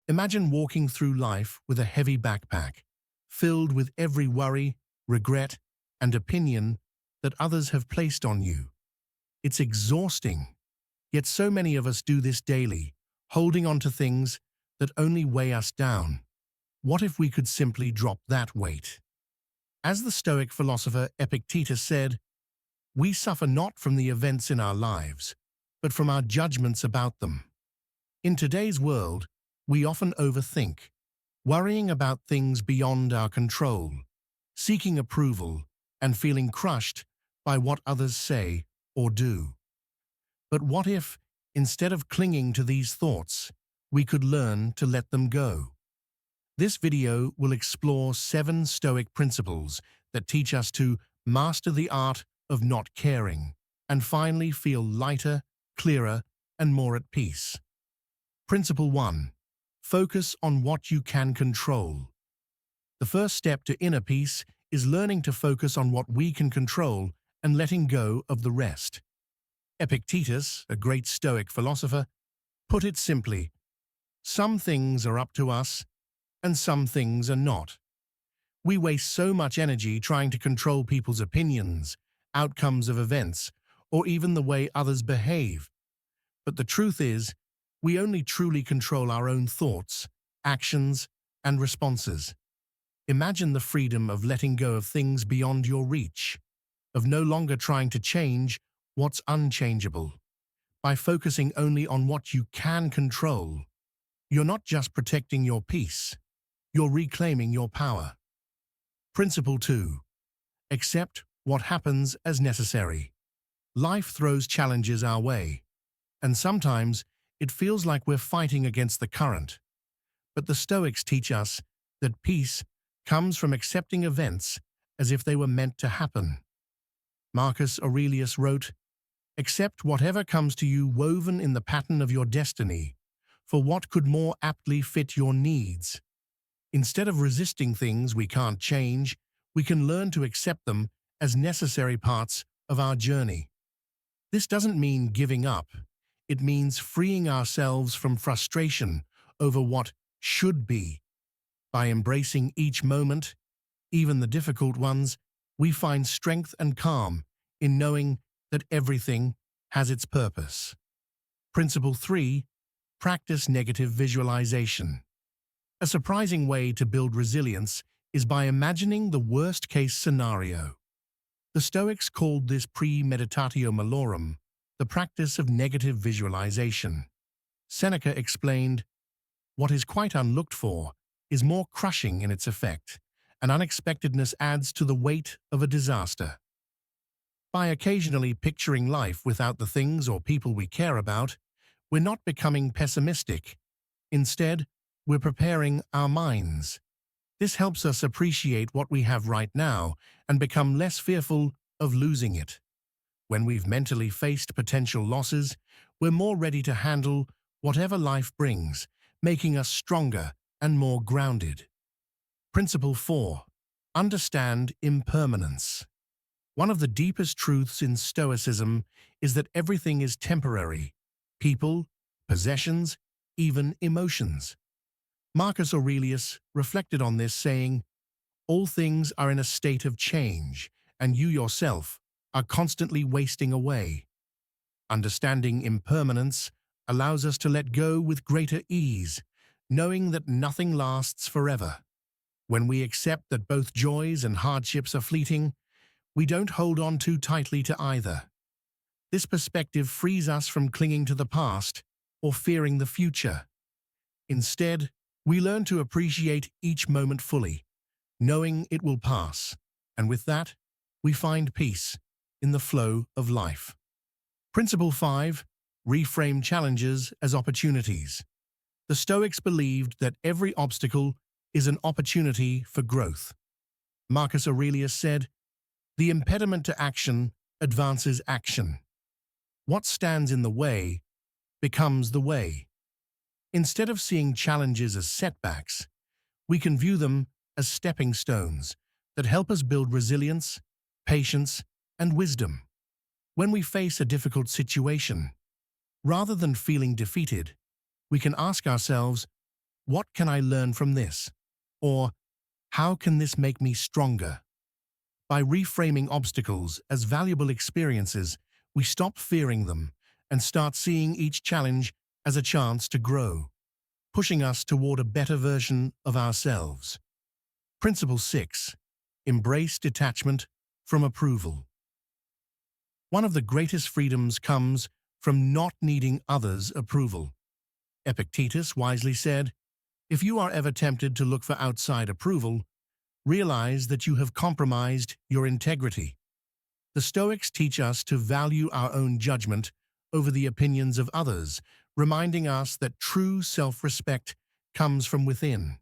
Imagine walking through life with a heavy backpack, filled with every worry, regret, and opinion that others have placed on you. It's exhausting, yet so many of us do this daily, holding on to things that only weigh us down. What if we could simply drop that weight? As the Stoic philosopher Epictetus said, "We suffer not from the events in our lives, but from our judgments about them." In today's world, we often overthink, worrying about things beyond our control, seeking approval, and feeling crushed by what others say or do. But what if, instead of clinging to these thoughts, we could learn to let them go? This video will explore 7 Stoic principles that teach us to master the art of not caring and finally feel lighter, clearer, and more at peace. Principle 1. Focus on what you can control. The first step to inner peace is learning to focus on what we can control and letting go of the rest. Epictetus, a great Stoic philosopher, put it simply: some things are up to us, and some things are not. We waste so much energy trying to control people's opinions, outcomes of events, or even the way others behave. But the truth is, we only truly control our own thoughts, actions, and responses. Imagine the freedom of letting go of things beyond your reach, of no longer trying to change what's unchangeable. By focusing only on what you can control, you're not just protecting your peace, you're reclaiming your power. Principle 2. Accept what happens as necessary. Life throws challenges our way, and sometimes it feels like we're fighting against the current. But the Stoics teach us that peace comes from accepting events as if they were meant to happen. Marcus Aurelius wrote, "Accept whatever comes to you woven in the pattern of your destiny, for what could more aptly fit your needs?" Instead of resisting things we can't change, we can learn to accept them as necessary parts of our journey. This doesn't mean giving up. It means freeing ourselves from frustration over what should be. By embracing each moment, even the difficult ones, we find strength and calm in knowing that everything has its purpose. Principle 3. Practice negative visualization. A surprising way to build resilience is by imagining the worst-case scenario. The Stoics called this premeditatio malorum, the practice of negative visualization. Seneca explained, "What is quite unlooked for is more crushing in its effect, and unexpectedness adds to the weight of a disaster." By occasionally picturing life without the things or people we care about, we're not becoming pessimistic. Instead, we're preparing our minds. This helps us appreciate what we have right now and become less fearful of losing it. When we've mentally faced potential losses, we're more ready to handle whatever life brings, making us stronger and more grounded. Principle 4. Understand impermanence. One of the deepest truths in Stoicism is that everything is temporary: people, possessions, even emotions. Marcus Aurelius reflected on this, saying, "All things are in a state of change, and you yourself are constantly wasting away." Understanding impermanence allows us to let go with greater ease, knowing that nothing lasts forever. When we accept that both joys and hardships are fleeting, we don't hold on too tightly to either. This perspective frees us from clinging to the past or fearing the future. Instead, we learn to appreciate each moment fully, knowing it will pass, and with that, we find peace in the flow of life. Principle 5. Reframe challenges as opportunities. The Stoics believed that every obstacle is an opportunity for growth. Marcus Aurelius said, "The impediment to action advances action. What stands in the way becomes the way." Instead of seeing challenges as setbacks, we can view them as stepping stones that help us build resilience, patience, and wisdom. When we face a difficult situation, rather than feeling defeated, we can ask ourselves, what can I learn from this? Or, how can this make me stronger? By reframing obstacles as valuable experiences, we stop fearing them and start seeing each challenge as a chance to grow, pushing us toward a better version of ourselves. Principle 6. Embrace detachment from approval. One of the greatest freedoms comes from not needing others' approval. Epictetus wisely said, "If you are ever tempted to look for outside approval, realize that you have compromised your integrity." The Stoics teach us to value our own judgment over the opinions of others, reminding us that true self-respect comes from within.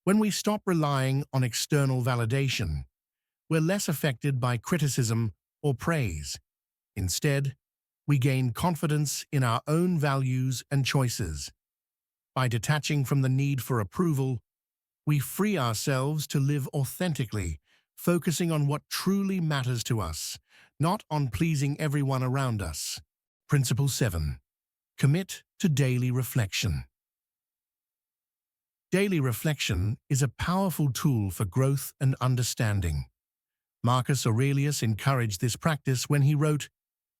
When we stop relying on external validation, we're less affected by criticism or praise. Instead, we gain confidence in our own values and choices. By detaching from the need for approval, we free ourselves to live authentically, focusing on what truly matters to us, not on pleasing everyone around us. Principle 7. Commit to daily reflection. Daily reflection is a powerful tool for growth and understanding. Marcus Aurelius encouraged this practice when he wrote,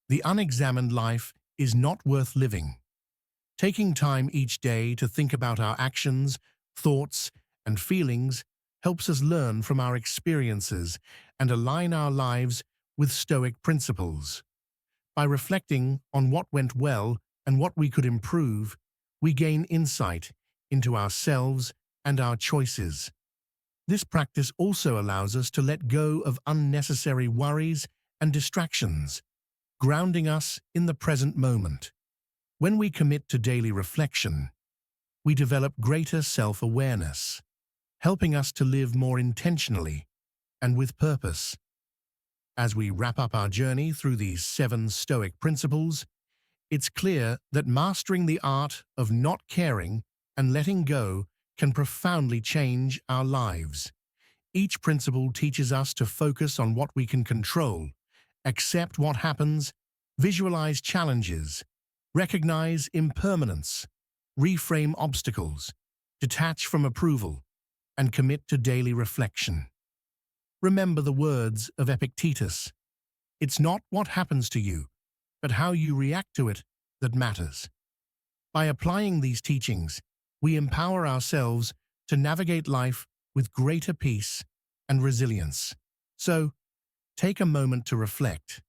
"The unexamined life is not worth living." Taking time each day to think about our actions, thoughts, and feelings helps us learn from our experiences and align our lives with Stoic principles. By reflecting on what went well and what we could improve, we gain insight into ourselves and our choices. This practice also allows us to let go of unnecessary worries and distractions, grounding us in the present moment. When we commit to daily reflection, we develop greater self-awareness, helping us to live more intentionally and with purpose. As we wrap up our journey through these 7 Stoic principles, it's clear that mastering the art of not caring and letting go can profoundly change our lives. Each principle teaches us to focus on what we can control, accept what happens, visualize challenges, recognize impermanence, reframe obstacles, detach from approval, and commit to daily reflection. Remember the words of Epictetus, "It's not what happens to you, but how you react to it that matters." By applying these teachings, we empower ourselves to navigate life with greater peace and resilience. So, take a moment to reflect.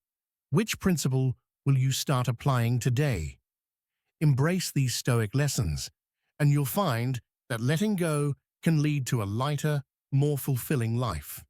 Which principle will you start applying today? Embrace these Stoic lessons, and you'll find that letting go can lead to a lighter, more fulfilling life.